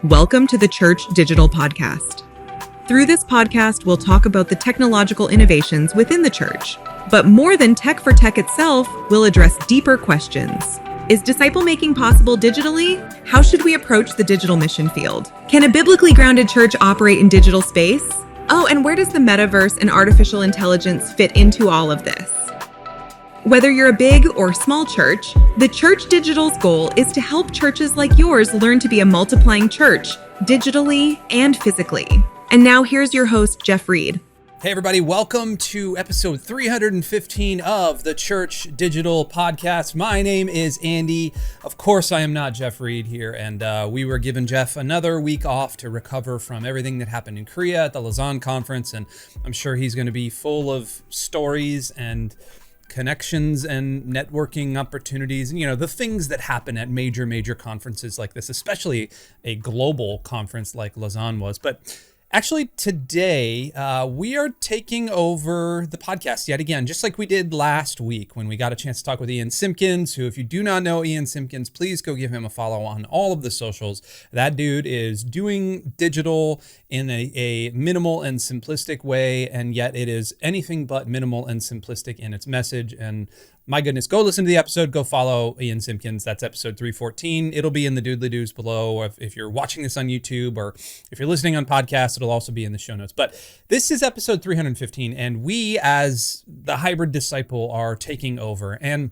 Welcome to the Church.digital podcast. Through this podcast, we'll talk about the technological innovations within the church. But more than tech for tech itself, we'll address deeper questions. Is disciple making possible digitally? How should we approach the digital mission field? Can a biblically grounded church operate in digital space? Oh, and where does the metaverse and artificial intelligence fit into all of this? Whether you're a big or small church, the Church.digital's goal is to help churches like yours learn to be a multiplying church, digitally and physically. And now here's your host, Jeff Reed. Hey everybody, welcome to episode 315 of the Church.digital podcast. My name is Andy. Of course, I am not Jeff Reed here, and we were giving Jeff another week off to recover from everything that happened in Korea at the Lausanne conference, and I'm sure he's going to be full of stories and connections and networking opportunities, and the things that happen at major conferences like this, especially a global conference like Lausanne was. But actually, today, we are taking over the podcast yet again, just like we did last week when we got a chance to talk with Ian Simpkins, who, if you do not know Ian Simpkins, please go give him a follow on all of the socials. That dude is doing digital in a minimal and simplistic way, and yet it is anything but minimal and simplistic in its message. And my goodness, go listen to the episode. Go follow Ian Simpkins. That's episode 314. It'll be in the doodly-doos below. If you're watching this on YouTube or if you're listening on podcast, it'll also be in the show notes. But this is episode 315, and we, as the hybrid disciple, are taking over. And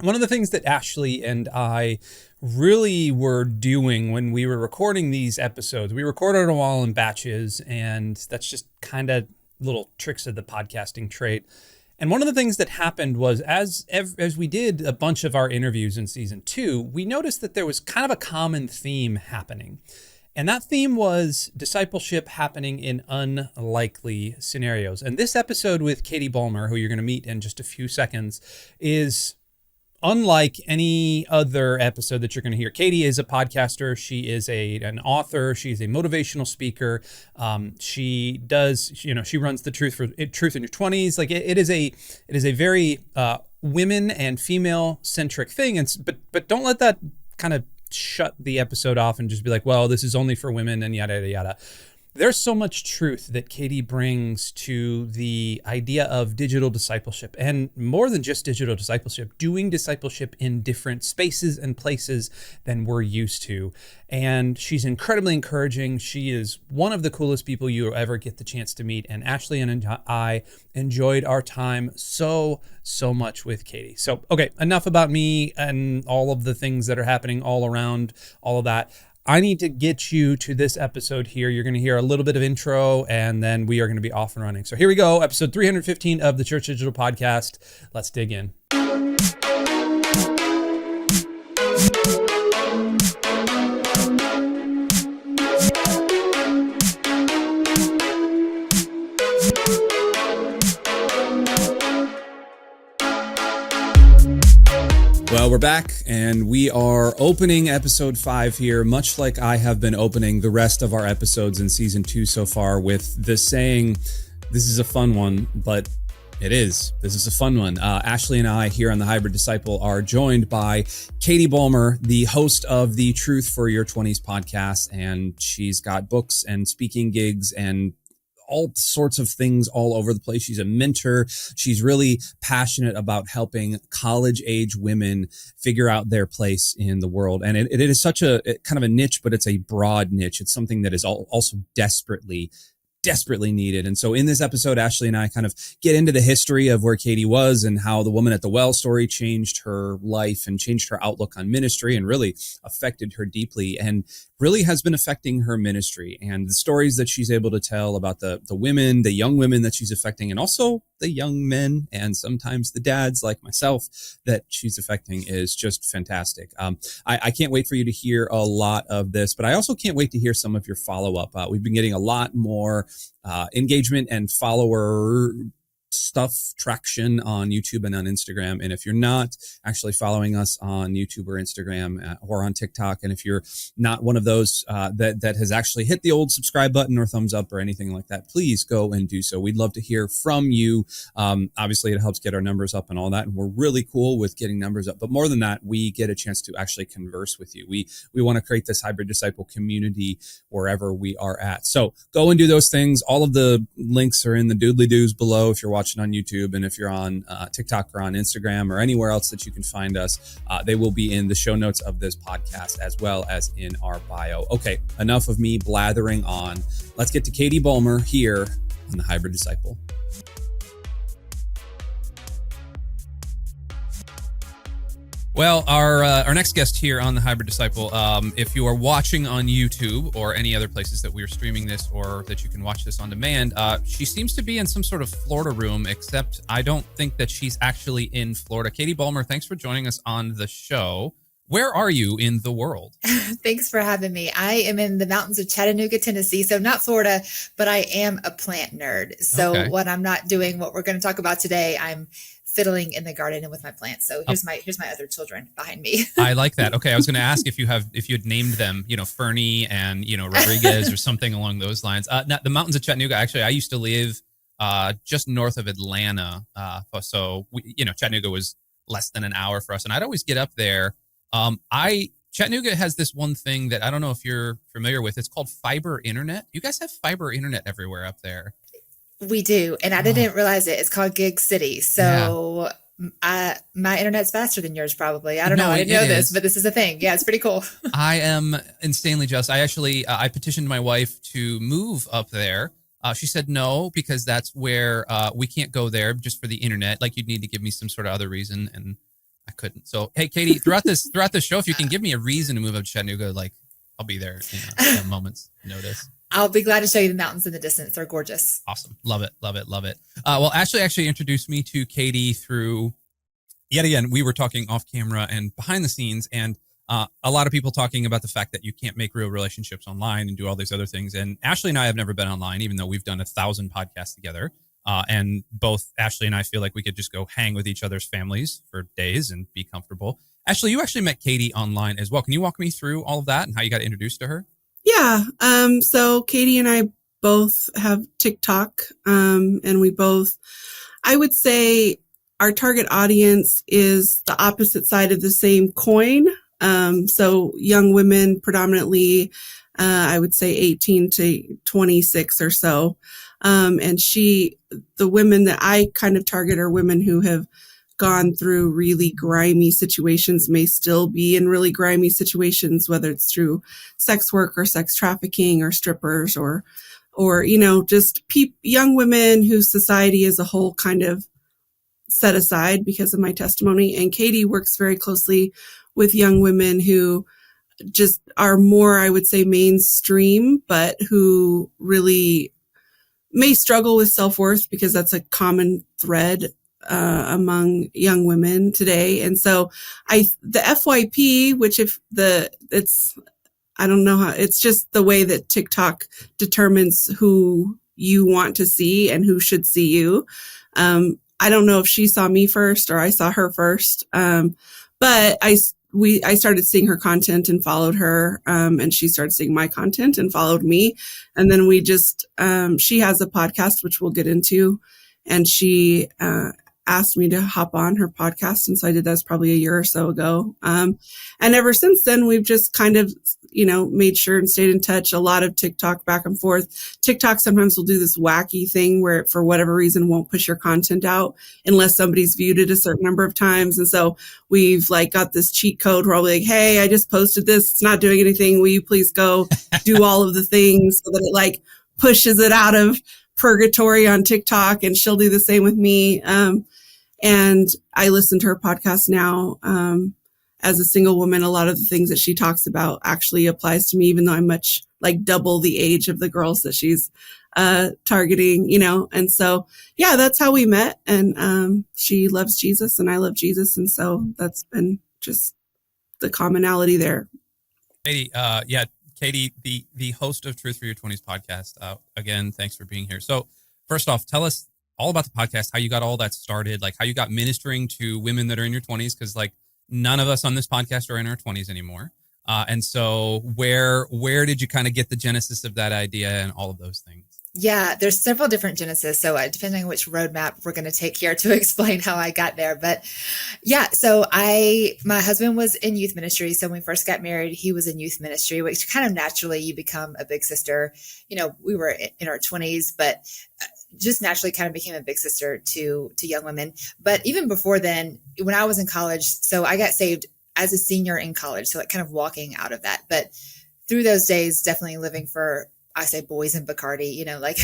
one of the things that Ashley and I really were doing when we were recording these episodes, we recorded them all in batches, and that's just kind of little tricks of the podcasting trade. And one of the things that happened was as we did a bunch of our interviews in season 2, we noticed that there was kind of a common theme happening. And that theme was discipleship happening in unlikely scenarios. And this episode with Katie Bulmer, who you're going to meet in just a few seconds, is unlike any other episode that you're going to hear. Katie is a podcaster. She is an author. She's a motivational speaker. She does, she runs the Truth in Your 20s. Like it is a very women and female centric thing. But don't let that kind of shut the episode off and just be like, well, this is only for women and yada, yada, yada. There's so much truth that Katie brings to the idea of digital discipleship, and more than just digital discipleship, doing discipleship in different spaces and places than we're used to. And she's incredibly encouraging. She is one of the coolest people you will ever get the chance to meet. And Ashley and I enjoyed our time so much with Katie. So, okay, enough about me and all of the things that are happening all around, all of that. I need to get you to this episode here. You're going to hear a little bit of intro, and then we are going to be off and running. So here we go, episode 315 of the Church Digital Podcast. Let's dig in. Well, we're back, and we are opening episode 5 here, much like I have been opening the rest of our episodes in season 2 so far, with the saying, this is a fun one, but it is. This is a fun one. Ashley and I here on the Hybrid Disciple are joined by Katie Bulmer, the host of the Truth for Your 20s podcast, and she's got books and speaking gigs and all sorts of things all over the place. She's a mentor. She's really passionate about helping college-age women figure out their place in the world. And it is such a kind of a niche, but it's a broad niche. It's something that is also desperately needed. And so in this episode, Ashley and I kind of get into the history of where Katie was and how the woman at the well story changed her life and changed her outlook on ministry and really affected her deeply and really has been affecting her ministry, and the stories that she's able to tell about the women, the young women that she's affecting, and also the young men and sometimes the dads like myself that she's affecting is just fantastic. I can't wait for you to hear a lot of this, but I also can't wait to hear some of your follow-up. We've been getting a lot more engagement and follower stuff traction on YouTube and on Instagram. And if you're not actually following us on YouTube or Instagram or on TikTok, and if you're not one of those that has actually hit the old subscribe button or thumbs up or anything like that, please go and do so. We'd love to hear from you. Obviously, it helps get our numbers up and all that. And we're really cool with getting numbers up. But more than that, we get a chance to actually converse with you. We want to create this hybrid disciple community wherever we are at. So go and do those things. All of the links are in the doodly-doos below if you're watching on YouTube, and if you're on TikTok or on Instagram or anywhere else that you can find us, they will be in the show notes of this podcast as well as in our bio. Okay, enough of me blathering on. Let's get to Katie Bulmer here on the Hybrid Disciple. Well, our next guest here on the Hybrid Disciple, if you are watching on YouTube or any other places that we are streaming this or that you can watch this on demand, she seems to be in some sort of Florida room, except I don't think that she's actually in Florida. Katie Bulmer, thanks for joining us on the show. Where are you in the world? Thanks for having me. I am in the mountains of Chattanooga, Tennessee. So not Florida, but I am a plant nerd. So When I'm not doing what we're going to talk about today, I'm fiddling in the garden and with my plants. So here's my other children behind me. I like that. Okay, I was going to ask if you had named them, Fernie and Rodriguez or something along those lines. Now, the mountains of Chattanooga. Actually, I used to live just north of Atlanta. So Chattanooga was less than an hour for us, and I'd always get up there. Chattanooga has this one thing that I don't know if you're familiar with. It's called fiber internet. You guys have fiber internet everywhere up there. We do. And I didn't realize it. It's called Gig City. So my internet's faster than yours, probably. I don't know. I didn't know this, but this is a thing. Yeah, it's pretty cool. I am insanely jealous. I actually, I petitioned my wife to move up there. She said no, because that's where we can't go there just for the internet. Like, you'd need to give me some sort of other reason, and I couldn't. So, hey, Katie, throughout this show, if you can give me a reason to move up to Chattanooga, like, I'll be there in a moment's notice. I'll be glad to show you the mountains in the distance. They're gorgeous. Awesome. Love it. Love it. Love it. Well, Ashley actually introduced me to Katie through, yet again, we were talking off camera and behind the scenes, and a lot of people talking about the fact that you can't make real relationships online and do all these other things. And Ashley and I have never been online, even though we've done 1,000 podcasts together. And both Ashley and I feel like we could just go hang with each other's families for days and be comfortable. Ashley, you actually met Katie online as well. Can you walk me through all of that and how you got introduced to her? Yeah. So Katie and I both have TikTok, and we both, I would say our target audience is the opposite side of the same coin. So young women, predominantly, I would say 18 to 26 or so. And the women that I kind of target are women who have gone through really grimy situations, may still be in really grimy situations, whether it's through sex work or sex trafficking or strippers or just young women whose society as a whole kind of set aside because of my testimony. And Katie works very closely with young women who just are more, I would say, mainstream, but who really may struggle with self-worth, because that's a common thread among young women today. And so the FYP, which I don't know how, it's just the way that TikTok determines who you want to see and who should see you. I don't know if she saw me first or I saw her first. But I started seeing her content and followed her, and she started seeing my content and followed me. And then we just, she has a podcast, which we'll get into, and she, asked me to hop on her podcast. And so I did that probably a year or so ago. And ever since then, we've just kind of, made sure and stayed in touch. A lot of TikTok back and forth. TikTok sometimes will do this wacky thing where it, for whatever reason, won't push your content out unless somebody's viewed it a certain number of times. And so we've got this cheat code where I'll be like, hey, I just posted this. It's not doing anything. Will you please go do all of the things, so that it pushes it out of purgatory on TikTok, and she'll do the same with me. And I listen to her podcast now. As a single woman, a lot of the things that she talks about actually applies to me, even though I'm much double the age of the girls that she's targeting, And so, yeah, that's how we met. And she loves Jesus and I love Jesus. And so that's been just the commonality there. Katie, Katie, the host of Truth for Your 20s podcast. Again, thanks for being here. So first off, tell us all about the podcast, how you got all that started, like how you got ministering to women that are in your 20s, because like none of us on this podcast are in our 20s anymore. And so where did you kind of get the genesis of that idea and all of those things? Yeah, there's several different genesis. So depending on which roadmap we're going to take here to explain how I got there. But yeah, so my husband was in youth ministry. So when we first got married, he was in youth ministry, which kind of naturally you become a big sister. You know, we were in our 20s, but just naturally kind of became a big sister to young women. But even before then, when I was in college, so I got saved as a senior in college. So like kind of walking out of that. But through those days, definitely living for, I say boys and Bacardi, you know, like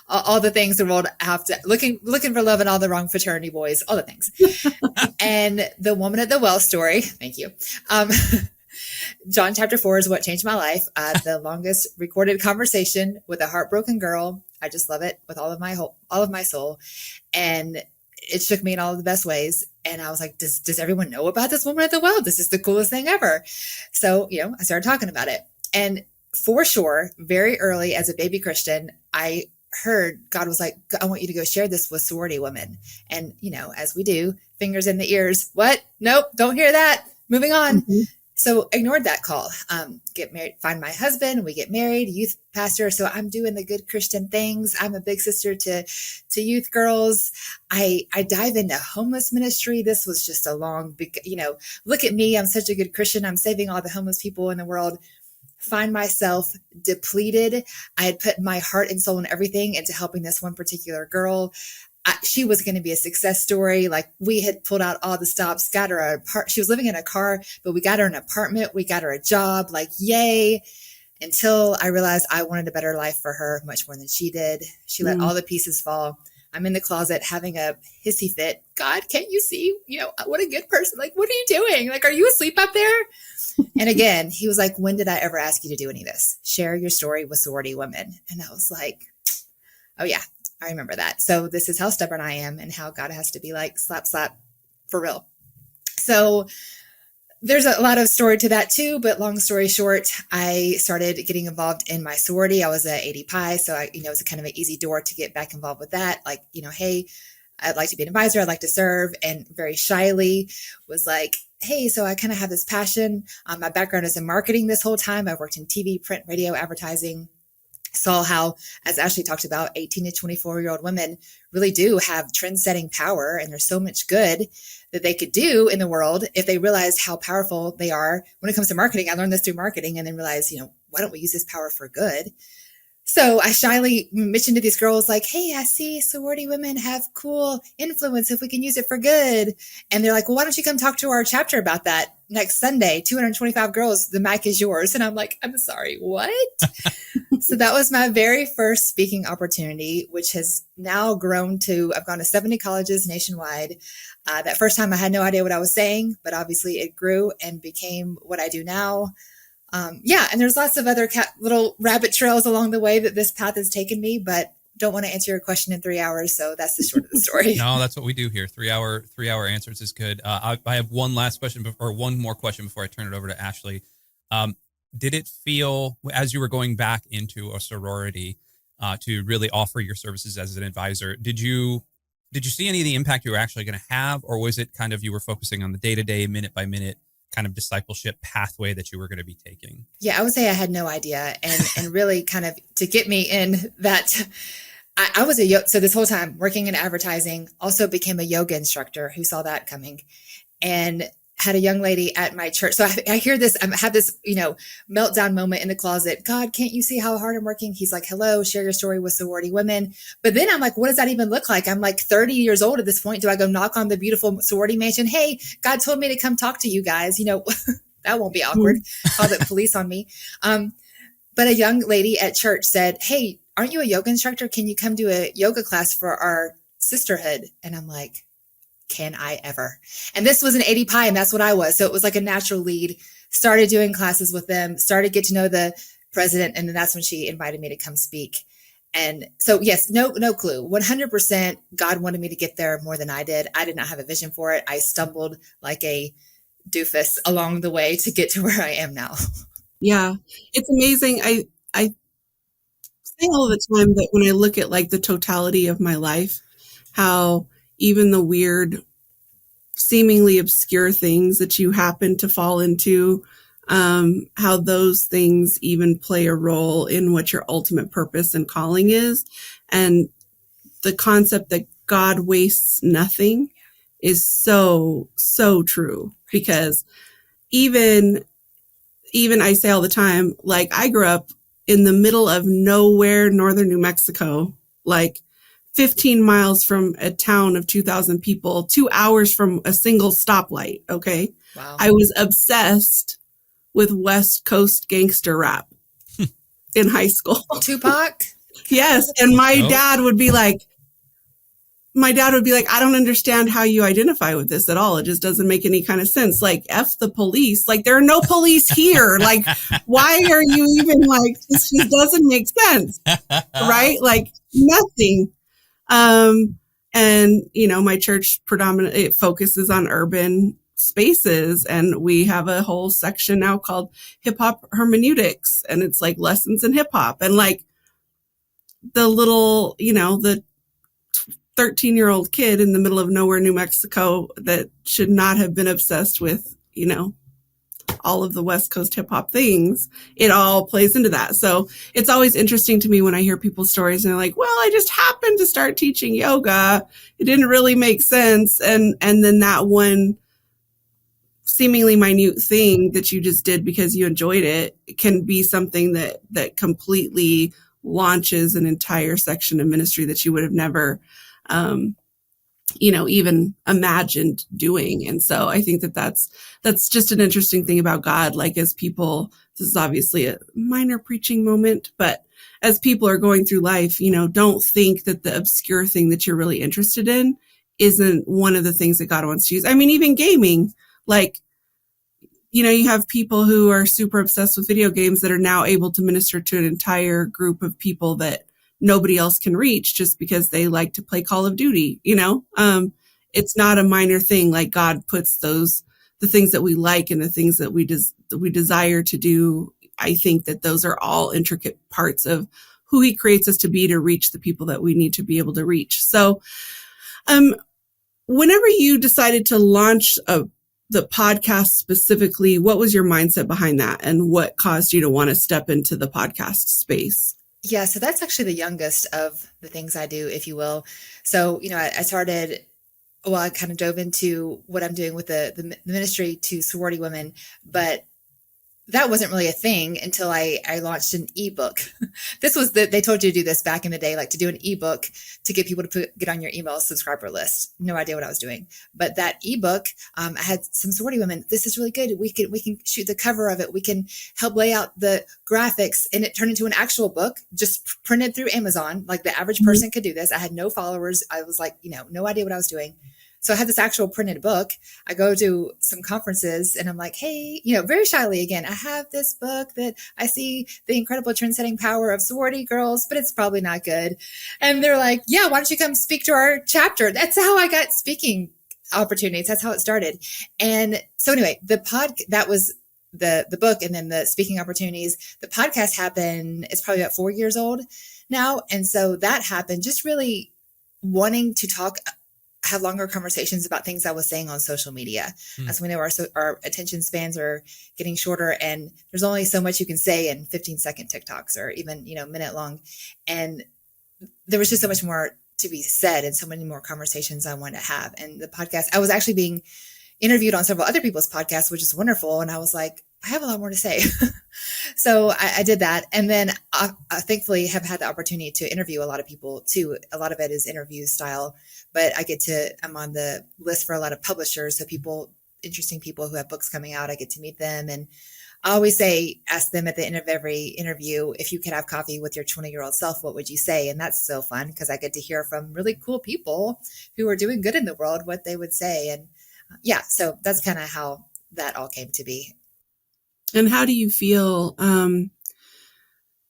all the things the world have to looking for love in all the wrong fraternity boys, all the things. And the woman at the well story. Thank you. John chapter 4 is what changed my life. The longest recorded conversation with a heartbroken girl. I just love it with all of my soul. And it shook me in all of the best ways. And I was like, does everyone know about this woman at the well? This is the coolest thing ever. So, you know, I started talking about it. And for sure, very early as a baby Christian, I heard God was like, I want you to go share this with sorority women. And, you know, as we do, fingers in the ears. What? Nope, don't hear that. Moving on. Mm-hmm. So ignored that call. Get married, find my husband. We get married, youth pastor. So I'm doing the good Christian things. I'm a big sister to youth girls. I dive into homeless ministry. This was just a long, big, you know, look at me. I'm such a good Christian. I'm saving all the homeless people in the world. Find myself depleted. I had put my heart and soul and everything into helping this one particular girl. She was going to be a success story. Like we had pulled out all the stops, got her she was living in a car, but we got her an apartment. We got her a job, like, yay. Until I realized I wanted a better life for her much more than she did. She let all the pieces fall. I'm in the closet having a hissy fit. God, can't you see, you know, what a good person. Like, what are you doing? Like, are you asleep up there? And again, he was like, when did I ever ask you to do any of this? Share your story with sorority women. And I was like, oh yeah, I remember that. So this is how stubborn I am and how God has to be like, slap, slap, for real. So there's a lot of story to that too, but long story short, I started getting involved in my sorority. I was a AD Pi, so it was a kind of an easy door to get back involved with that. Like, you know, hey, I'd like to be an advisor. I'd like to serve. And very shyly was like, hey, so I kind of have this passion. My background is in marketing this whole time. I worked in TV, print, radio, advertising. Saw how, as Ashley talked about, 18 to 24-year-old women really do have trend-setting power, and there's so much good that they could do in the world if they realized how powerful they are when it comes to marketing. I learned this through marketing and then realized, you know, why don't we use this power for good? So I shyly mentioned to these girls like, hey, I see sorority women have cool influence if we can use it for good. And they're like, well, why don't you come talk to our chapter about that next Sunday? 225 girls, the mic is yours. And I'm like, I'm sorry, what? So that was my very first speaking opportunity, which has now grown to, I've gone to 70 colleges nationwide. That first time I had no idea what I was saying, but obviously it grew and became what I do now. And there's lots of other little rabbit trails along the way that this path has taken me, but don't want to answer your question in 3 hours. So that's the short of the story. No, that's what we do here. 3 hour answers is good. I have one more question before I turn it over to Ashley. Did it feel, as you were going back into a sorority, to really offer your services as an advisor, did you see any of the impact you were actually going to have, or was it kind of, you were focusing on the day-to-day, minute-by-minute kind of discipleship pathway that you were going to be taking? Yeah, I would say I had no idea. And really kind of to get me in that, I was so this whole time working in advertising, also became a yoga instructor who saw that coming, and had a young lady at my church. So I hear this, I have this, meltdown moment in the closet. God, can't you see how hard I'm working? He's like, hello, share your story with sorority women. But then I'm like, what does that even look like? I'm like 30 years old at this point. Do I go knock on the beautiful sorority mansion? Hey, God told me to come talk to you guys. That won't be awkward. Call the police on me. But a young lady at church said, hey, aren't you a yoga instructor? Can you come do a yoga class for our sisterhood? And I'm like, can I ever? And this was an AD Pi, and that's what I was. So it was like a natural lead. Started doing classes with them, started get to know the president, and then that's when she invited me to come speak. And so, yes, no clue. 100% God wanted me to get there more than I did. I did not have a vision for it. I stumbled like a doofus along the way to get to where I am now. Yeah, it's amazing. I say all the time that when I look at like the totality of my life, how even the weird, seemingly obscure things that you happen to fall into, how those things even play a role in what your ultimate purpose and calling is. And the concept that God wastes nothing is so, so true, because even I say all the time, like, I grew up in the middle of nowhere, northern New Mexico, like 15 miles from a town of 2,000 people, 2 hours from a single stoplight. Okay. Wow. I was obsessed with West Coast gangster rap in high school. Tupac? Yes. And my dad would be like, I don't understand how you identify with this at all. It just doesn't make any kind of sense. Like, F the police. Like, there are no police here. Like, why are you even like, this just doesn't make sense. Right? Like, nothing. And, you know, my church predominantly focuses on urban spaces, and we have a whole section now called hip hop hermeneutics, and it's like lessons in hip hop, and like the little, you know, the 13-year-old kid in the middle of nowhere, New Mexico, that should not have been obsessed with, you know, all of the West Coast hip hop things. It all plays into that. So it's always interesting to me when I hear people's stories and they're like, well, I just happened to start teaching yoga. It didn't really make sense. And then that one seemingly minute thing that you just did because you enjoyed it can be something that completely launches an entire section of ministry that you would have never, you know, even imagined doing. And so I think that's just an interesting thing about God. Like, as people, this is obviously a minor preaching moment, but as people are going through life, you know, don't think that the obscure thing that you're really interested in isn't one of the things that God wants to use. I mean, even gaming, like, you know, you have people who are super obsessed with video games that are now able to minister to an entire group of people that nobody else can reach just because they like to play Call of Duty. You know, it's not a minor thing. Like, God puts the things that we like and the things that we desire to do. I think that those are all intricate parts of who he creates us to be, to reach the people that we need to be able to reach. So, whenever you decided to launch the podcast specifically, what was your mindset behind that, and what caused you to want to step into the podcast space? Yeah, so that's actually the youngest of the things I do, if you will. So, you know, I kind of dove into what I'm doing with the ministry to sorority women, but that wasn't really a thing until I launched an ebook. They told you to do this back in the day, like to do an ebook to get people to get on your email subscriber list. No idea what I was doing, but that ebook, I had some sorority women. This is really good. We can shoot the cover of it. We can help lay out the graphics, and it turned into an actual book, just printed through Amazon. Like, the average person could do this. I had no followers. I was like, you know, no idea what I was doing. So I had this actual printed book. I go to some conferences and I'm like, hey, you know, very shyly again, I have this book that I see the incredible trend-setting power of sorority girls, but it's probably not good. And they're like, yeah, why don't you come speak to our chapter? That's how I got speaking opportunities. That's how it started. And so anyway, that was the book, and then the speaking opportunities. The podcast happened, it's probably about 4 years old now. And so that happened just really wanting to have longer conversations about things I was saying on social media. As we know, our attention spans are getting shorter, and there's only so much you can say in 15-second TikToks or even, you know, minute long. And there was just so much more to be said and so many more conversations I wanted to have. And the podcast, I was actually being interviewed on several other people's podcasts, which is wonderful. And I was like, I have a lot more to say. So I did that. And then I thankfully have had the opportunity to interview a lot of people too. A lot of it is interview style, but I'm on the list for a lot of publishers. So interesting people who have books coming out, I get to meet them. And I always ask them at the end of every interview, if you could have coffee with your 20-year-old self, what would you say? And that's so fun because I get to hear from really cool people who are doing good in the world, what they would say. And yeah, so that's kind of how that all came to be. And how do you feel?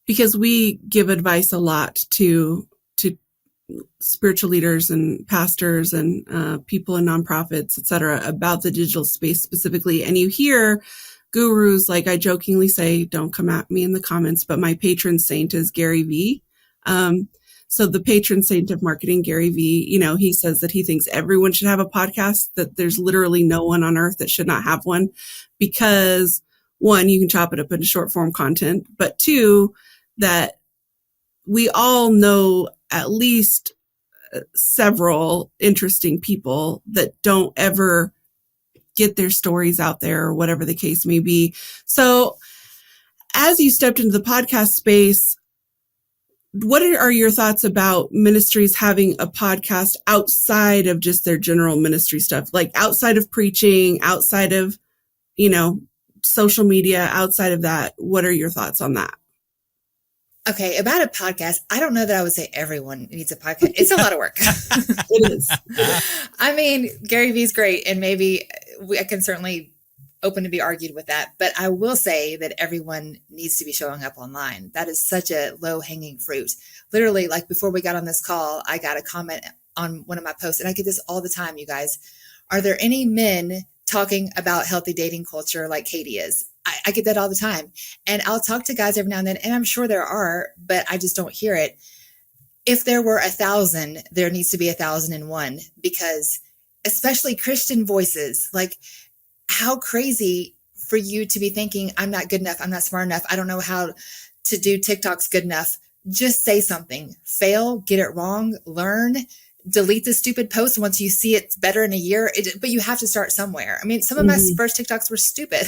Because we give advice a lot to spiritual leaders and pastors and people in nonprofits, et cetera, about the digital space specifically. And you hear gurus, like I jokingly say, don't come at me in the comments, but my patron saint is Gary Vee. So the patron saint of marketing, Gary Vee, he says that he thinks everyone should have a podcast, that there's literally no one on earth that should not have one, because one, you can chop it up into short form content, but two, that we all know at least several interesting people that don't ever get their stories out there, or whatever the case may be. So as you stepped into the podcast space, what are your thoughts about ministries having a podcast outside of just their general ministry stuff, like outside of preaching, outside of, social media, outside of that? What are your thoughts on that? Okay, about a podcast, I don't know that I would say everyone needs a podcast. It's a lot of work. It is. I mean, Gary Vee's great, and maybe I can certainly open to be argued with that. But I will say that everyone needs to be showing up online. That is such a low hanging fruit. Literally, like before we got on this call, I got a comment on one of my posts, and I get this all the time, you guys. Are there any men talking about healthy dating culture like Katie is? I get that all the time. And I'll talk to guys every now and then, and I'm sure there are, but I just don't hear it. If there were 1,000, there needs to be 1,001, because especially Christian voices, like, how crazy for you to be thinking, I'm not good enough, I'm not smart enough, I don't know how to do TikToks good enough. Just say something. Fail, get it wrong, learn, delete the stupid post once you see it's better in a year. But you have to start somewhere. I mean, some of my first TikToks were stupid,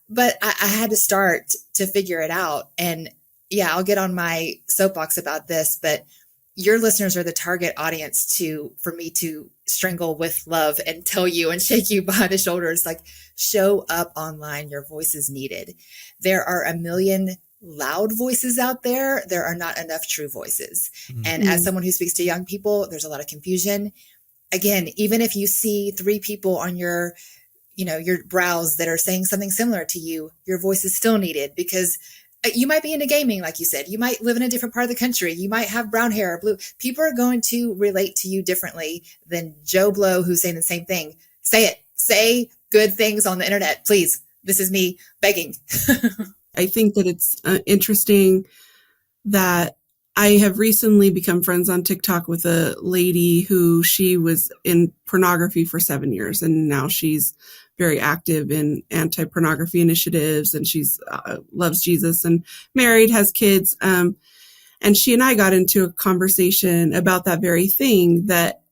but I had to start to figure it out. And yeah, I'll get on my soapbox about this, but your listeners are the target audience for me to strangle with love and tell you and shake you behind the shoulders, like, show up online. Your voice is needed. There are a million loud voices out there. There are not enough true voices. Mm-hmm. And as someone who speaks to young people, there's a lot of confusion. Again, even if you see 3 people on your browse that are saying something similar to you, your voice is still needed, because you might be into gaming, like you said. You might live in a different part of the country. You might have brown hair or blue. People are going to relate to you differently than Joe Blow, who's saying the same thing. Say it. Say good things on the internet, please. This is me begging. I think that it's interesting that I have recently become friends on TikTok with a lady who, she was in pornography for 7 years, and now she's very active in anti-pornography initiatives, and she's loves Jesus and married, has kids. And she and I got into a conversation about that very thing, that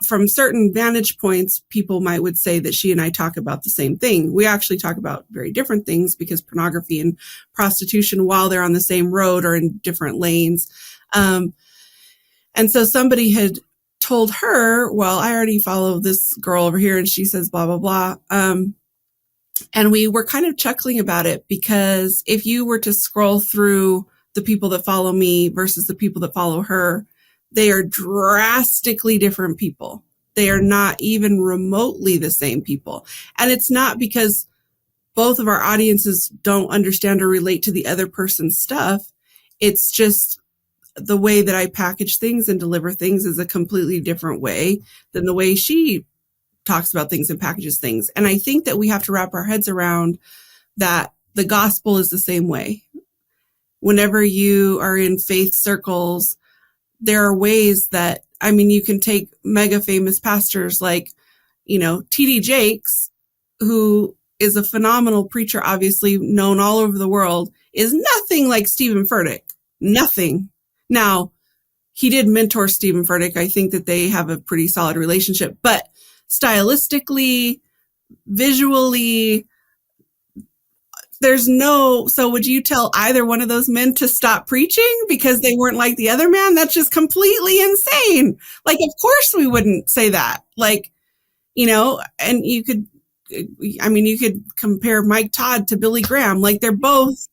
from certain vantage points, people would say that she and I talk about the same thing. We actually talk about very different things, because pornography and prostitution, while they're on the same road, are in different lanes. And so somebody had told her, well, I already follow this girl over here, and she says blah, blah, blah. And we were kind of chuckling about it, because if you were to scroll through the people that follow me versus the people that follow her, they are drastically different people. They are not even remotely the same people. And it's not because both of our audiences don't understand or relate to the other person's stuff. It's just the way that I package things and deliver things is a completely different way than the way she talks about things and packages things. And I think that we have to wrap our heads around that the gospel is the same way. Whenever you are in faith circles, there are ways that, you can take mega famous pastors like, T.D. Jakes, who is a phenomenal preacher, obviously known all over the world, is nothing like Stephen Furtick. Nothing. Now, he did mentor Stephen Furtick. I think that they have a pretty solid relationship, but stylistically, visually, so would you tell either one of those men to stop preaching because they weren't like the other man? That's just completely insane. Like, of course we wouldn't say that. Like, and you could compare Mike Todd to Billy Graham. Like, they're both,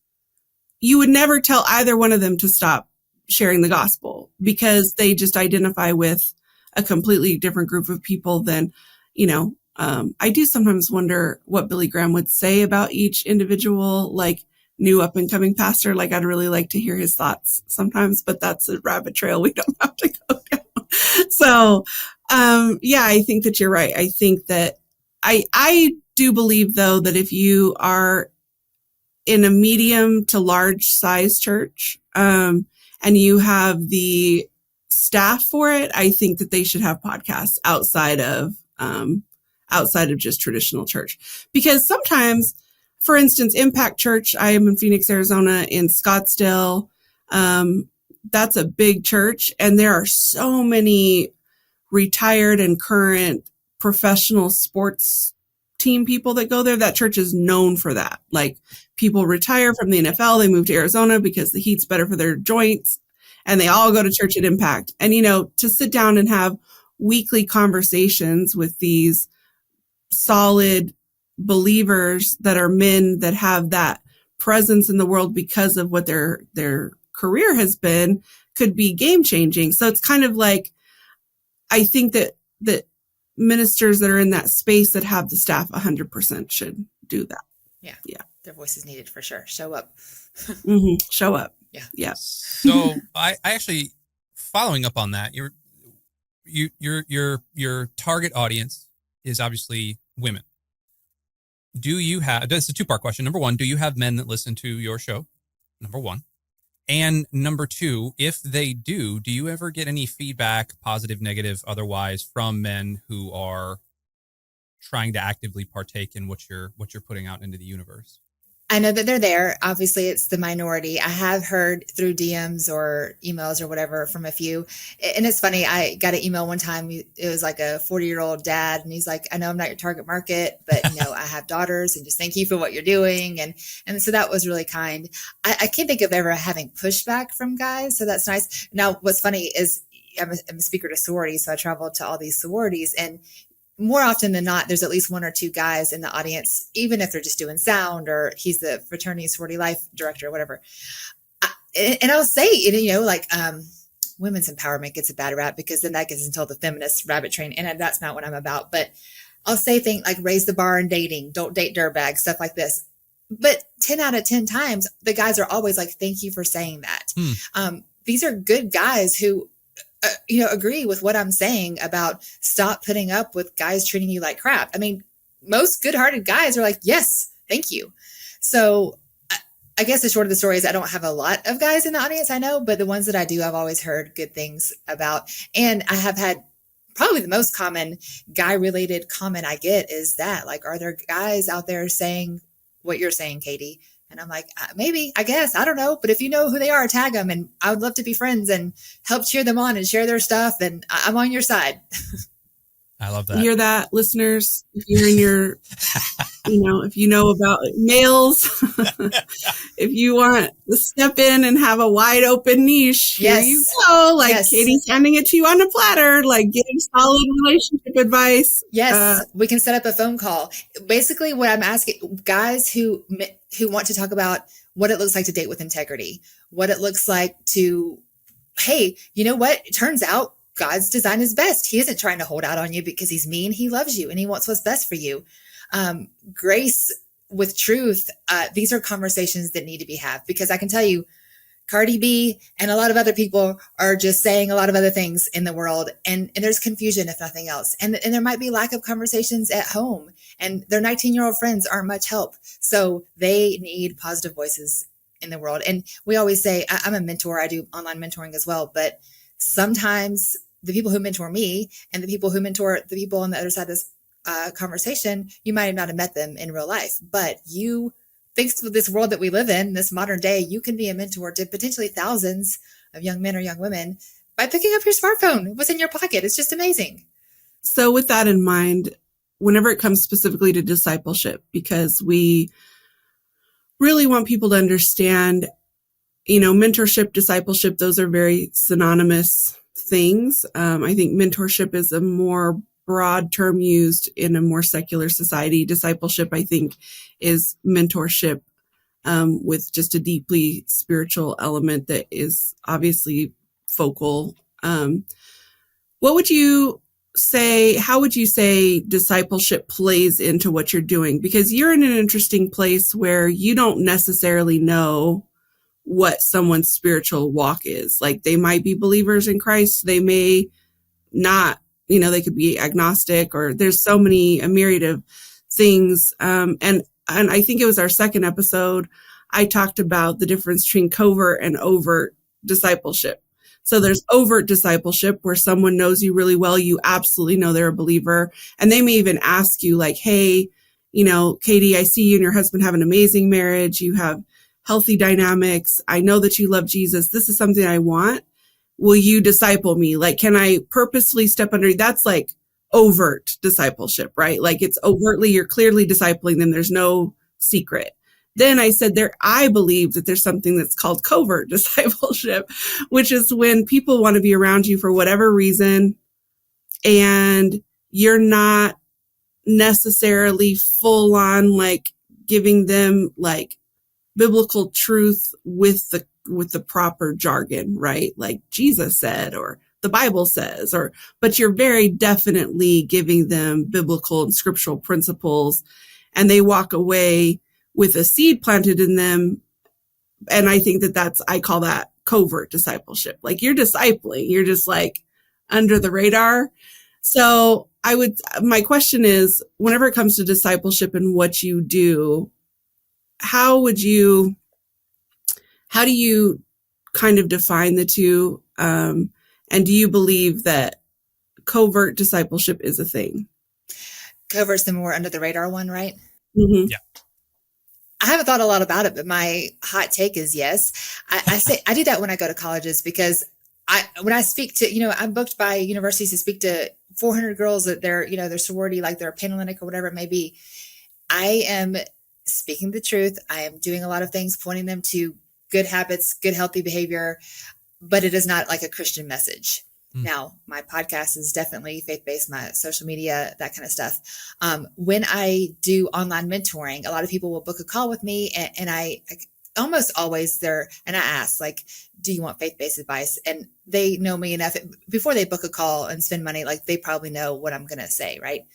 you would never tell either one of them to stop sharing the gospel, because they just identify with a completely different group of people than, I do sometimes wonder what Billy Graham would say about each individual, like, new up and coming pastor. Like, I'd really like to hear his thoughts sometimes, but that's a rabbit trail we don't have to go down. So, I think that you're right. I think that I do believe, though, that if you are in a medium to large size church, and and you have the staff for it, I think that they should have podcasts outside of just traditional church. Because sometimes, for instance, Impact Church, I am in Phoenix, Arizona, in Scottsdale. That's a big church, and there are so many retired and current professional sports team people that go there. That church is known for that. Like, people retire from the NFL, they move to Arizona because the heat's better for their joints, and they all go to church at Impact. And, to sit down and have weekly conversations with these solid believers that are men that have that presence in the world because of what their career has been could be game changing. So it's kind of like, I think that ministers that are in that space that have the staff 100% should do that. Yeah. Their voice is needed for sure. Show up. Show up. Yeah. So I actually, following up on that, your target audience is obviously women. Do you have, that's a two-part question. Number one, do you have men that listen to your show? Number one. And number two, if they do you ever get any feedback, positive, negative, otherwise, from men who are trying to actively partake in what you're putting out into the universe? I know that they're there. Obviously, it's the minority. I have heard through DMs or emails or whatever from a few. And it's funny. I got an email one time. It was like a 40-year-old dad. And he's like, I know I'm not your target market, but I have daughters, and just thank you for what you're doing. And so that was really kind. I can't think of ever having pushback from guys. So that's nice. Now, what's funny is I'm a speaker to sororities. So I traveled to all these sororities, and more often than not, there's at least one or two guys in the audience, even if they're just doing sound, or he's the fraternity sorority life director or whatever. And I'll say, women's empowerment gets a bad rap, because then that gets into the feminist rabbit train. And that's not what I'm about. But I'll say things like raise the bar in dating, don't date dirtbags, stuff like this. But 10 out of 10 times, the guys are always like, thank you for saying that. These are good guys who agree with what I'm saying about stop putting up with guys treating you like crap. I mean, most good-hearted guys are like, yes, thank you. So I guess the short of the story is I don't have a lot of guys in the audience, I know, but the ones that I do, I've always heard good things about. And I have had probably the most common guy-related comment I get is that, like, are there guys out there saying what you're saying, Katie? And I'm like, maybe, I guess, I don't know. But if you know who they are, tag them. And I would love to be friends and help cheer them on and share their stuff. And I'm on your side. I love that. You hear that, listeners? If you're in your, if you know about males, if you want to step in and have a wide open niche, here you go. Like, Katie's handing it to you on a platter, like giving solid relationship advice. Yes, we can set up a phone call. Basically, what I'm asking guys who want to talk about what it looks like to date with integrity, what it looks like to, hey, you know what? It turns out God's design is best. He isn't trying to hold out on you because he's mean. He loves you and he wants what's best for you. Grace with truth. These are conversations that need to be had, because I can tell you, Cardi B and a lot of other people are just saying a lot of other things in the world, and there's confusion, if nothing else. And there might be lack of conversations at home, and their 19-year-old friends aren't much help. So they need positive voices in the world. And we always say, I'm a mentor. I do online mentoring as well. But sometimes the people who mentor me and the people who mentor the people on the other side of this conversation, you might not have met them in real life, but thanks to this world that we live in, this modern day, you can be a mentor to potentially thousands of young men or young women by picking up your smartphone. What's in your pocket? It's just amazing. So with that in mind, whenever it comes specifically to discipleship, because we really want people to understand, mentorship, discipleship, those are very synonymous things. I think mentorship is a more broad term used in a more secular society. Discipleship, I think, is mentorship with just a deeply spiritual element that is obviously focal. What would you say, how would you say discipleship plays into what you're doing? Because you're in an interesting place where you don't necessarily know what someone's spiritual walk is. Like, they might be believers in Christ. They may not, they could be agnostic, or there's a myriad of things. And I think it was our second episode, I talked about the difference between covert and overt discipleship. So there's overt discipleship where someone knows you really well. You absolutely know they're a believer. And they may even ask you like, hey, Katie, I see you and your husband have an amazing marriage. You have healthy dynamics. I know that you love Jesus. This is something I want. Will you disciple me? Like, can I purposefully step under? That's like overt discipleship, right? Like it's overtly, you're clearly discipling them. There's no secret. Then I said I believe that there's something that's called covert discipleship, which is when people want to be around you for whatever reason, and you're not necessarily full on like giving them like biblical truth with the proper jargon, right? Like Jesus said, or the Bible says, but you're very definitely giving them biblical and scriptural principles, and they walk away with a seed planted in them. And I think I call that covert discipleship. Like you're discipling, you're just like under the radar. So my question is, whenever it comes to discipleship and what you do, how do you kind of define the two? And do you believe that covert discipleship is a thing? Covert's the more under the radar one, right? Mm-hmm. Yeah. I haven't thought a lot about it, but my hot take is yes. I say I do that when I go to colleges because when I speak to, I'm booked by universities to speak to 400 girls at their sorority, like their Panhellenic or whatever it may be. I am speaking the truth. I am doing a lot of things, pointing them to good habits, good, healthy behavior, but it is not like a Christian message. Now, my podcast is definitely faith-based, my social media, that kind of stuff. When I do online mentoring, a lot of people will book a call with me, and I almost always and I ask, like, do you want faith-based advice? And they know me enough before they book a call and spend money, like they probably know what I'm going to say, right?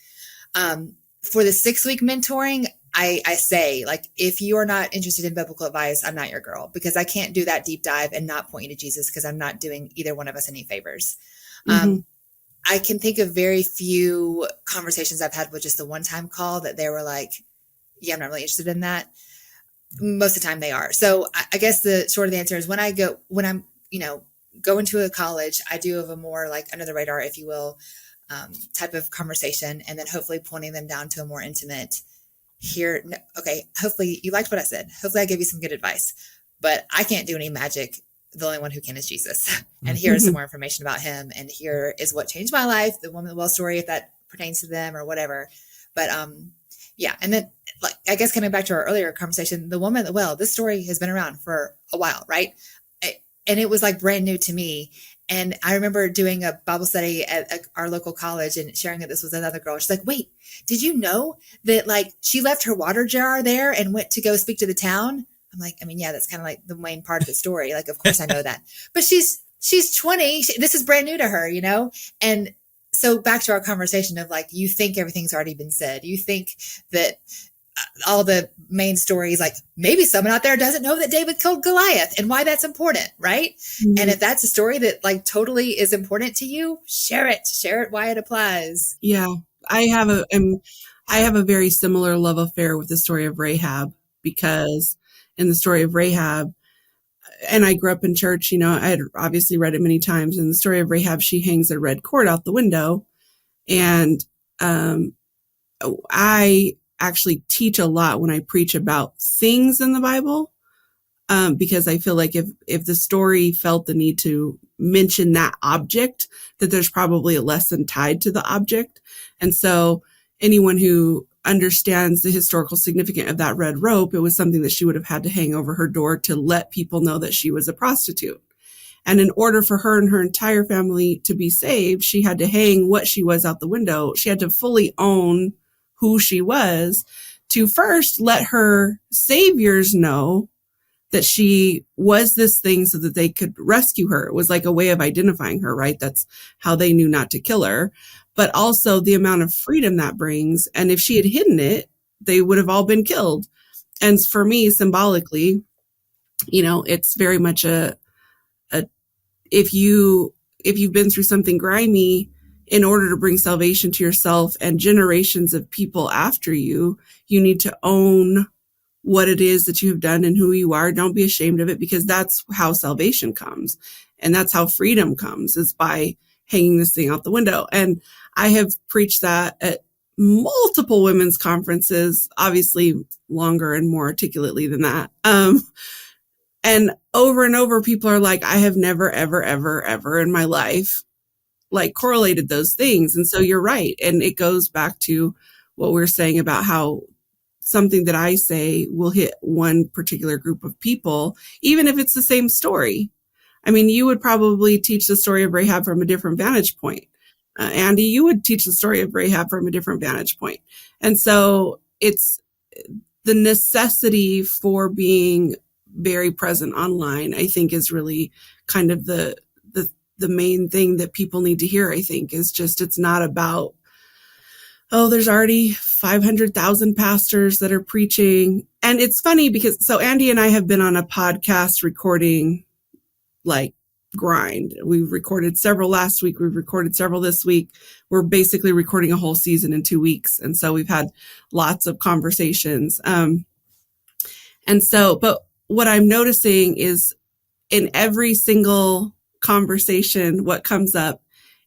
For the 6-week mentoring, I say, like, if you are not interested in biblical advice, I'm not your girl, because I can't do that deep dive and not point you to Jesus, because I'm not doing either one of us any favors. Mm-hmm. I can think of very few conversations I've had with just the one-time call that they were like, yeah, I'm not really interested in that. Most of the time they are. So I guess the short of the answer is when I'm, going to a college, I do have a more like under the radar, if you will, type of conversation, and then hopefully pointing them down to a more intimate here. Okay. Hopefully you liked what I said. Hopefully I gave you some good advice, but I can't do any magic. The only one who can is Jesus. And here's some more information about him. And here is what changed my life. The woman, the well story, if that pertains to them or whatever. But, yeah. And then like, I guess coming back to our earlier conversation, the woman at the well, this story has been around for a while, right? And it was like brand new to me. And I remember doing a Bible study at our local college and sharing that this was another girl. She's like, wait, did you know that like she left her water jar there and went to go speak to the town? I'm like, I mean, yeah, that's kind of like the main part of the story. Like, of course I know that, but she's 20. This is brand new to her, And so back to our conversation of like, you think everything's already been said. You think that all the main stories, like maybe someone out there doesn't know that David killed Goliath and why that's important, right? Mm-hmm. And if that's a story that like totally is important to you, share it why it applies. Yeah, I have a very similar love affair with the story of Rahab, because in the story of Rahab, and I grew up in church, I had obviously read it many times. In the story of Rahab, she hangs a red cord out the window, and I actually teach a lot when I preach about things in the Bible, because I feel like if the story felt the need to mention that object, that there's probably a lesson tied to the object. And so anyone who understands the historical significance of that red rope, it was something that she would have had to hang over her door to let people know that she was a prostitute. And in order for her and her entire family to be saved, she had to hang what she was out the window. She had to fully own who she was, to first let her saviors know that she was this thing so that they could rescue her. It was like a way of identifying her, right? That's how they knew not to kill her, but also the amount of freedom that brings. And if she had hidden it, they would have all been killed. And for me, symbolically, it's very much if you've been through something grimy, in order to bring salvation to yourself and generations of people after you, you need to own what it is that you have done and who you are. Don't be ashamed of it, because that's how salvation comes. And that's how freedom comes, is by hanging this thing out the window. And I have preached that at multiple women's conferences, obviously longer and more articulately than that. And over, people are like, I have never, ever, ever, ever in my life, like, correlated those things. And so you're right. And it goes back to what we're saying about how something that I say will hit one particular group of people, even if it's the same story. I mean, you would probably teach the story of Rahab from a different vantage point. Andy, you would teach the story of Rahab from a different vantage point. And so it's the necessity for being very present online, I think, is really kind of the main thing that people need to hear, I think, is just, it's not about, oh, there's already 500,000 pastors that are preaching. And it's funny because, so Andy and I have been on a podcast recording, like, grind. We recorded several last week. We've recorded several this week. We're basically recording a whole season in 2 weeks. And so we've had lots of conversations. And so, but what I'm noticing is in every single conversation, what comes up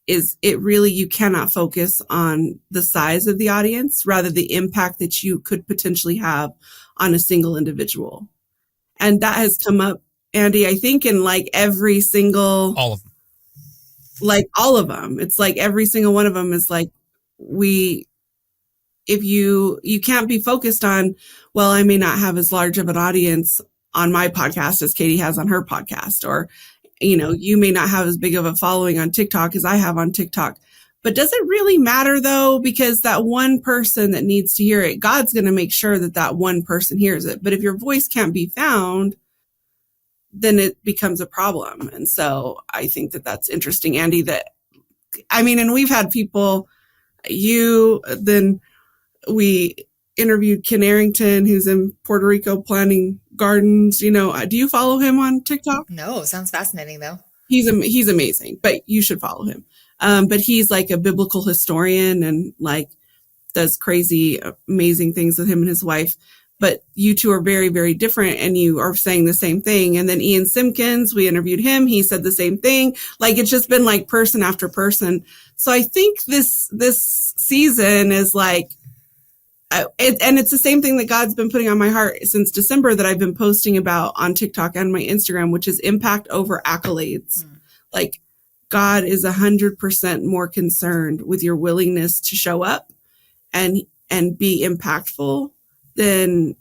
is it really, you cannot focus on the size of the audience, rather the impact that you could potentially have on a single individual. And that has come up, Andy, I think in like every single, all of them, like all of them. It's like every single one of them is like, if you can't be focused on, well, I may not have as large of an audience on my podcast as Katie has on her podcast, or, you know, you may not have as big of a following on TikTok as I have on TikTok. But does it really matter though? Because that one person that needs to hear it, God's going to make sure that that one person hears it. But if your voice can't be found, then it becomes a problem. And so I think that that's interesting, Andy, that, I mean, and we've had people, then we interviewed Ken Arrington, who's in Puerto Rico planting gardens. You know, do you follow him on TikTok? No, sounds fascinating though. He's amazing, but you should follow him. But he's like a biblical historian and like does crazy, amazing things with him and his wife. But you two are very, very different, and you are saying the same thing. And then Ian Simpkins, we interviewed him. He said the same thing. Like, it's just been like person after person. So I think this season is like, and it's the same thing that God's been putting on my heart since December, that I've been posting about on TikTok and my Instagram, which is impact over accolades. Like, God is 100% more concerned with your willingness to show up and be impactful than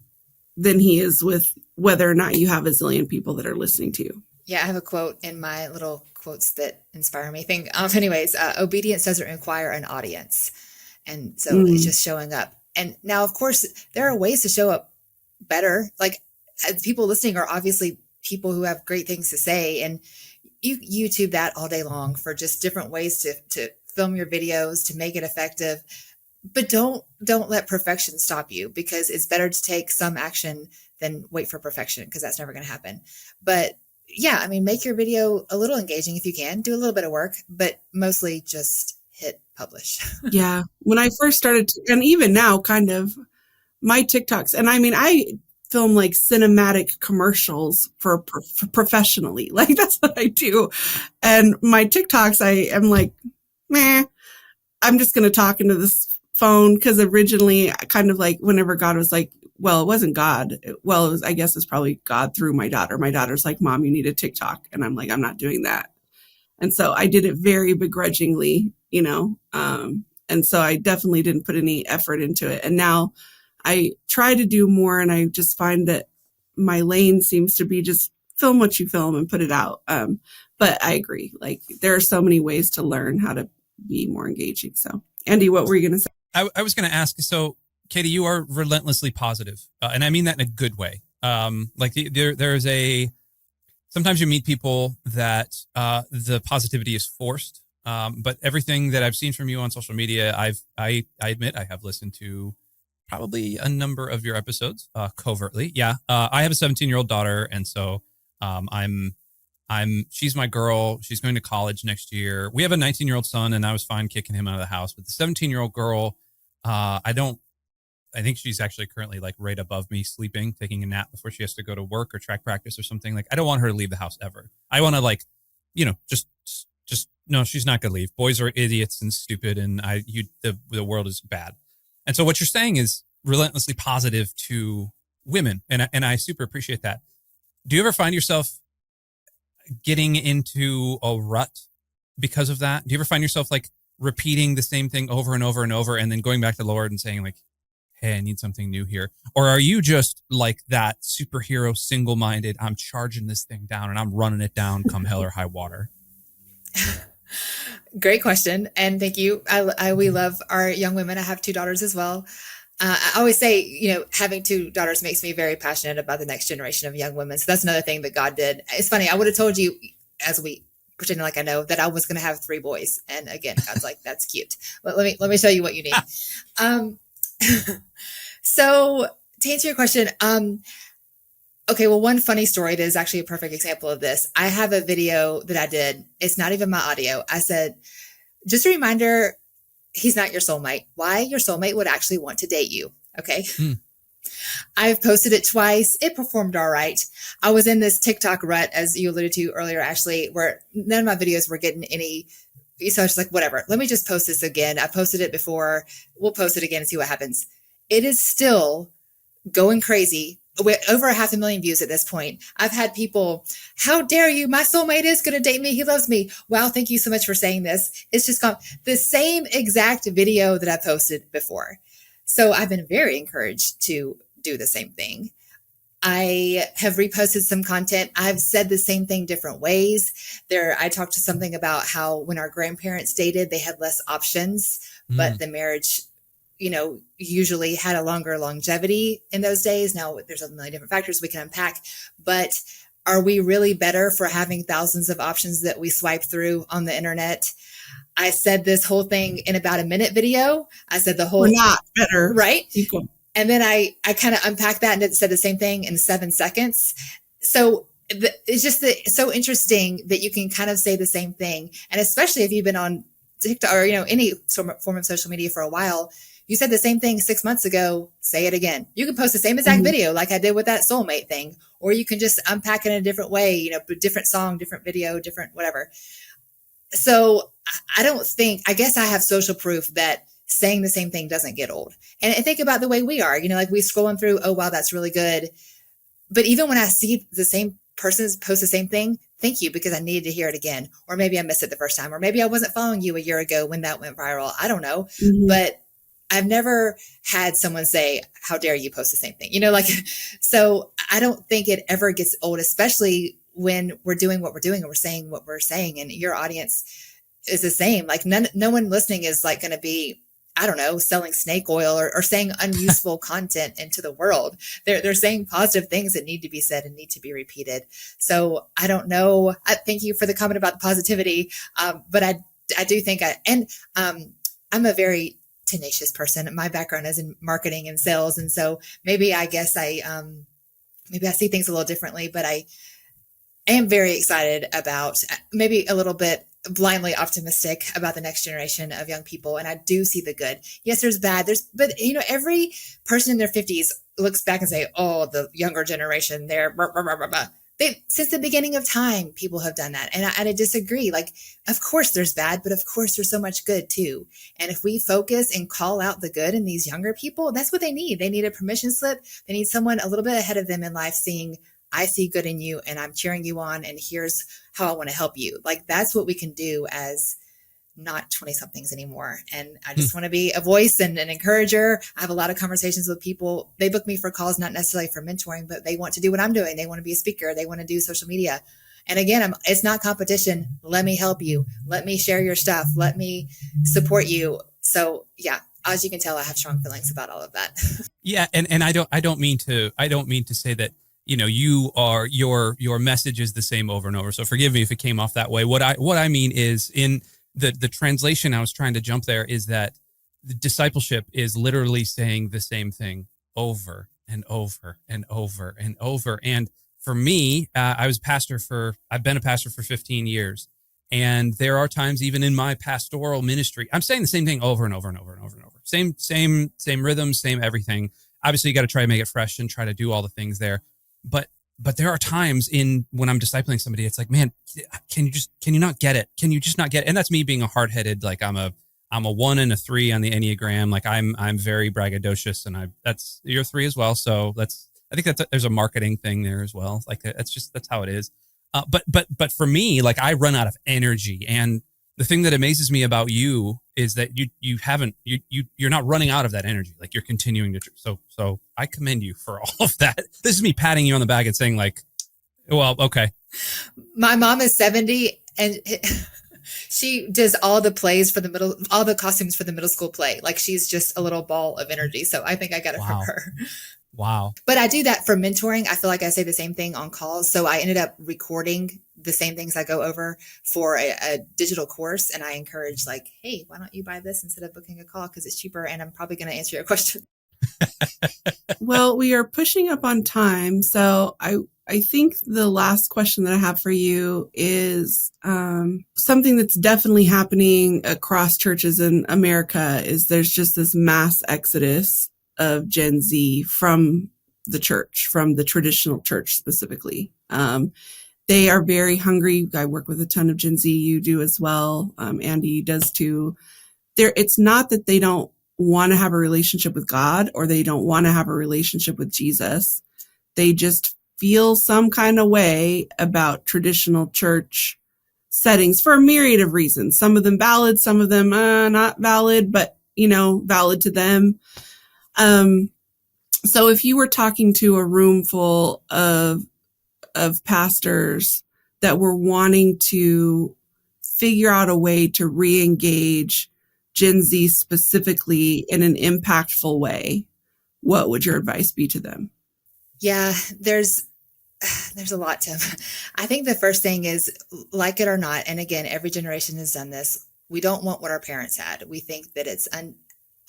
he is with whether or not you have a zillion people that are listening to you. Yeah, I have a quote in my little quotes that inspire me thing. Anyways, obedience doesn't require an audience. And so it's just showing up. And now, of course, there are ways to show up better. Like, people listening are obviously people who have great things to say. And you YouTube that all day long for just different ways to film your videos, to make it effective. But don't let perfection stop you, because it's better to take some action than wait for perfection, because that's never going to happen. But yeah, I mean, make your video a little engaging if you can, do a little bit of work, but mostly just hit publish. Yeah. When I first started, and even now, kind of my TikToks, and I mean, I film like cinematic commercials for professionally, like that's what I do. And my TikToks, I am like, meh, I'm just going to talk into this phone. Cause originally kind of like whenever God was like, well, it wasn't God. Well, it was, I guess it's probably God through my daughter. My daughter's like, Mom, you need a TikTok. And I'm like, I'm not doing that. And so I did it very begrudgingly, you know? And so I definitely didn't put any effort into it. And now I try to do more, and I just find that my lane seems to be just film what you film and put it out. But I agree. Like, there are so many ways to learn how to be more engaging. So Andy, what were you going to say? I was going to ask, so Katie, you are relentlessly positive. And I mean that in a good way. Like there's sometimes you meet people that the positivity is forced. But everything that I've seen from you on social media, I admit I have listened to probably a number of your episodes covertly. Yeah. I have a 17-year-old daughter. And so she's my girl. She's going to college next year. We have a 19-year-old son, and I was fine kicking him out of the house. But the 17-year-old girl, I don't I think she's actually currently like right above me, sleeping, taking a nap before she has to go to work or track practice or something. Like, I don't want her to leave the house ever. I want to like, just no, she's not going to leave. Boys are idiots and stupid, and the world is bad. And so what you're saying is relentlessly positive to women, and I super appreciate that. Do you ever find yourself getting into a rut because of that? Do you ever find yourself like repeating the same thing over and over and over, and then going back to the Lord and saying like, hey, I need something new here? Or are you just like that superhero, single-minded, I'm charging this thing down and I'm running it down come hell or high water? Great question. And thank you. We love our young women. I have 2 daughters as well. I always say, having 2 daughters makes me very passionate about the next generation of young women. So that's another thing that God did. It's funny. I would have told you, as we pretending like I know, that I was going to have 3 boys. And again, God's like, that's cute. But let me show you what you need. So to answer your question, okay, well, one funny story that is actually a perfect example of this. I have a video that I did. It's not even my audio. I said, just a reminder, he's not your soulmate. Why your soulmate would actually want to date you. Okay. I've posted it twice. It performed all right. I was in this TikTok rut, as you alluded to earlier, Ashley, where none of my videos were getting any. So I was like, whatever, let me just post this again. I posted it before. We'll post it again and see what happens. It is still going crazy. We're over 500,000 views at this point. I've had people, how dare you? My soulmate is going to date me. He loves me. Wow. Thank you so much for saying this. It's just gone the same exact video that I posted before. So I've been very encouraged to do the same thing. I have reposted some content. I've said the same thing different ways. I talked to something about how when our grandparents dated, they had less options, but the marriage, usually had a longer longevity in those days. Now there's a million different factors we can unpack, but are we really better for having thousands of options that we swipe through on the internet? I said this whole thing in about a minute video. I said the whole, we're not better. Right? And then I kind of unpacked that and said the same thing in 7 seconds. So it's just so interesting that you can kind of say the same thing. And especially if you've been on TikTok or, any form of social media for a while, you said the same thing 6 months ago, say it again. You can post the same exact video like I did with that soulmate thing, or you can just unpack it in a different way, different song, different video, different whatever. So I guess I have social proof that saying the same thing doesn't get old. And think about the way we are, like we scrolling through, oh, wow, that's really good. But even when I see the same person post the same thing, thank you, because I needed to hear it again. Or maybe I missed it the first time, or maybe I wasn't following you a year ago when that went viral. I don't know. But I've never had someone say, how dare you post the same thing? So I don't think it ever gets old, especially when we're doing what we're doing and we're saying what we're saying, and your audience is the same. Like no one listening is like going to be, I don't know, selling snake oil or saying unuseful content into the world. They're saying positive things that need to be said and need to be repeated. So I don't know. Thank you for the comment about the positivity. But I do think I'm a very tenacious person. My background is in marketing and sales. And so maybe I guess I see things a little differently, but I am very excited about, maybe a little bit blindly optimistic about the next generation of young people. And I do see the good. Yes, there's bad. But every person in their 50s looks back and say, oh, the younger generation, they're blah, blah, blah, blah, blah. Since the beginning of time, people have done that. And I disagree. Like, of course there's bad, but of course there's so much good too. And if we focus and call out the good in these younger people, that's what they need. They need a permission slip. They need someone a little bit ahead of them in life saying, I see good in you and I'm cheering you on. And here's how I want to help you. Like, that's what we can do as not 20 somethings anymore. And I just want to be a voice and an encourager. I have a lot of conversations with people. They book me for calls, not necessarily for mentoring, but they want to do what I'm doing. They want to be a speaker. They want to do social media. And again, it's not competition. Let me help you. Let me share your stuff. Let me support you. So yeah, as you can tell, I have strong feelings about all of that. Yeah. And I don't mean to say that, your message is the same over and over. So forgive me if it came off that way. What I mean is, in the translation I was trying to jump there, is that the discipleship is literally saying the same thing over and over and over and over. And for me, I've been a pastor for 15 years. And there are times even in my pastoral ministry, I'm saying the same thing over and over and over and over and over. same rhythm, same everything. Obviously, you got to try to make it fresh and try to do all the things there. But there are times when I'm discipling somebody, it's like, man, can you not get it? Can you just not get it? And that's me being a hard-headed, like I'm a 1 and a 3 on the Enneagram. Like I'm very braggadocious, and you're 3 as well. So I think there's a marketing thing there as well. Like that's how it is. But for me, like I run out of energy, and the thing that amazes me about you is that you're not running out of that energy. Like you're continuing to. So I commend you for all of that. This is me patting you on the back and saying like, well, okay. My mom is 70 and she does all the costumes for the middle school play. Like she's just a little ball of energy. So I think I got it from her. Wow. But I do that for mentoring. I feel like I say the same thing on calls. So I ended up recording the same things I go over for a digital course. And I encourage like, hey, why don't you buy this instead of booking a call? Because it's cheaper and I'm probably going to answer your question. Well, we are pushing up on time. So I think the last question that I have for you is something that's definitely happening across churches in America is there's just this mass exodus of Gen Z from the church, from the traditional church specifically. They are very hungry. I work with a ton of Gen Z. You do as well. Andy does too. It's not that they don't want to have a relationship with God or they don't want to have a relationship with Jesus. They just feel some kind of way about traditional church settings for a myriad of reasons. Some of them valid, some of them not valid, but valid to them. So if you were talking to a room full of pastors that were wanting to figure out a way to re-engage Gen Z specifically in an impactful way, what would your advice be to them? Yeah, there's a lot, Tim. I think the first thing is, like it or not, and again, every generation has done this, we don't want what our parents had. We think that it's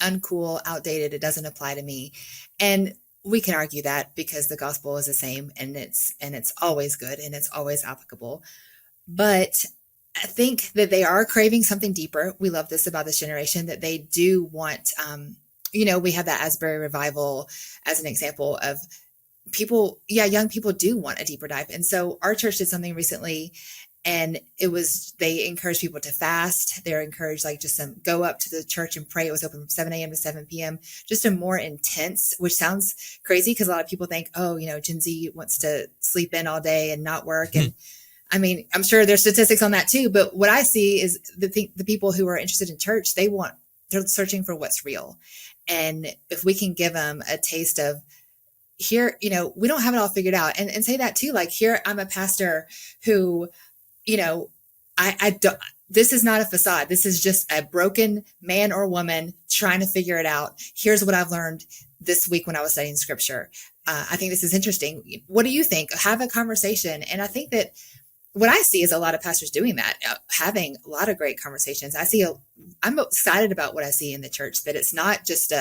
uncool, outdated, it doesn't apply to me. And we can argue that because the gospel is the same and it's always good and it's always applicable. But I think that they are craving something deeper. We love this about this generation, that they do want, we have that Asbury revival as an example of people. Yeah, young people do want a deeper dive. And so our church did something recently, and they encouraged people to fast. They're encouraged just to go up to the church and pray. It was open from 7 a.m. to 7 p.m. Just a more intense, which sounds crazy because a lot of people think, Gen Z wants to sleep in all day and not work. And I mean, I'm sure there's statistics on that too. But what I see is the people who are interested in church, they're searching for what's real. And if we can give them a taste of, here, we don't have it all figured out, and say that too. Like, here, I'm a pastor who, I don't, this is not a facade. This is just a broken man or woman trying to figure it out. Here's what I've learned this week when I was studying scripture. I think this is interesting. What do you think? Have a conversation. And I think that what I see is a lot of pastors doing that, having a lot of great conversations. I'm excited about what I see in the church, that it's not just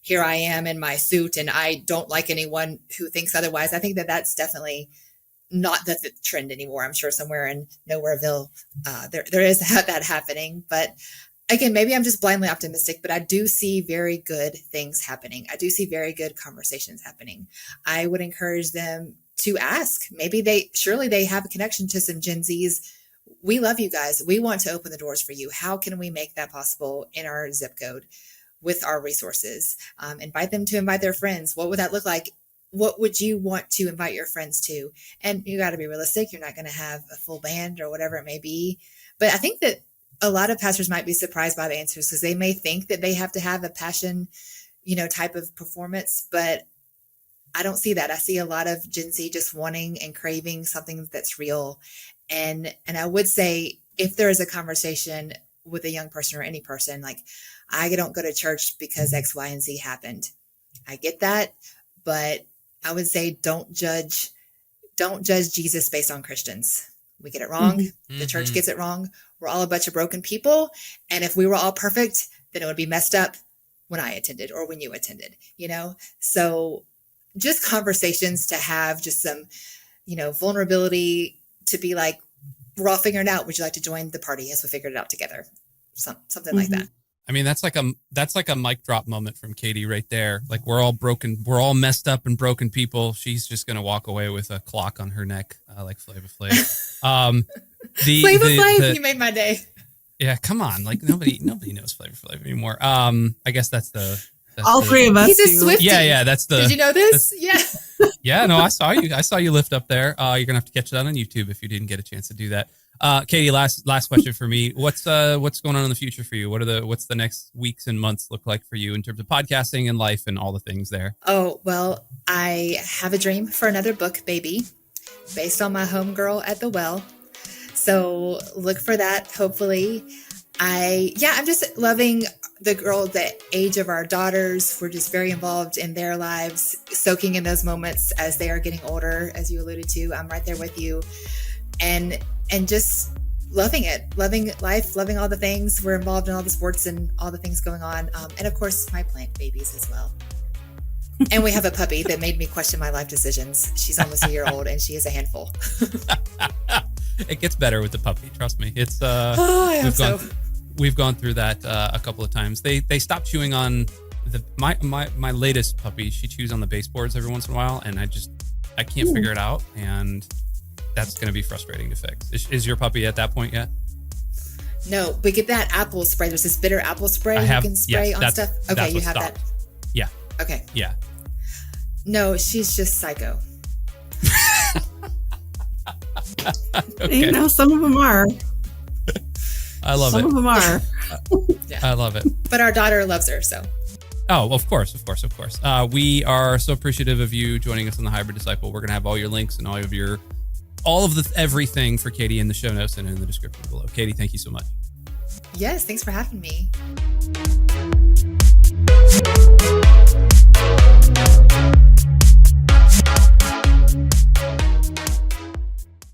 here I am in my suit and I don't like anyone who thinks otherwise. I think that that's definitely not the trend anymore. I'm sure somewhere in Nowhereville, there is that happening. But again, maybe I'm just blindly optimistic, but I do see very good things happening. I do see very good conversations happening. I would encourage them to ask. Maybe they have a connection to some Gen Zs. We love you guys. We want to open the doors for you. How can we make that possible in our zip code with our resources? Invite them to invite their friends. What would that look like? What would you want to invite your friends to? And you got to be realistic. You're not going to have a full band or whatever it may be. But I think that a lot of pastors might be surprised by the answers, because they may think that they have to have a passion, type of performance, but I don't see that. I see a lot of Gen Z just wanting and craving something that's real. And I would say, if there is a conversation with a young person or any person, like, I don't go to church because X, Y, and Z happened. I get that, but I would say don't judge Jesus based on Christians. We get it wrong. Mm-hmm. The church gets it wrong. We're all a bunch of broken people. And if we were all perfect, then it would be messed up when I attended or when you attended, So just conversations to have, just some, vulnerability, to be like, we're all figuring it out. Would you like to join the party as we figured it out together? Something like that. I mean, that's like a mic drop moment from Katie right there. Like we're all broken, we're all messed up and broken people. She's just gonna walk away with a clock on her neck, like Flava Flav. Flava Flav, you made my day. Yeah, come on, like nobody knows Flava Flav anymore. I guess that's all three of us. He's a Swiftie. Yeah, that's the. Did you know this? Yeah. Yeah, no, I saw you lift up there. You're gonna have to catch that on YouTube if you didn't get a chance to do that. Katie, last question for me. What's going on in the future for you? What's the next weeks and months look like for you in terms of podcasting and life and all the things there? Oh, well, I have a dream for another book, baby, based on my homegirl at the well. So look for that. Hopefully. I'm just loving the age of our daughters. We're just very involved in their lives, soaking in those moments as they are getting older, as you alluded to. I'm right there with you. And just loving it, loving life, loving all the things. We're involved in all the sports and all the things going on. And of course, my plant babies as well. And we have a puppy that made me question my life decisions. She's almost a year old and she is a handful. It gets better with the puppy. Trust me. It's, we've gone through that a couple of times. They stopped chewing on my latest puppy. She chews on the baseboards every once in a while. And I can't figure it out. And that's going to be frustrating to fix. Is your puppy at that point yet? No, but get that apple spray. There's this bitter apple spray you can spray on stuff. Okay, you have that. Yeah. Okay. Yeah. No, she's just psycho. Okay. You know, some of them are. I love it. Some of them are. Yeah. I love it. But our daughter loves her, so. Oh, of course. We are so appreciative of you joining us on the Hybrid Disciple. We're going to have all your links and all of the everything for Katie in the show notes and in the description below. Katie, thank you so much. Yes, thanks for having me.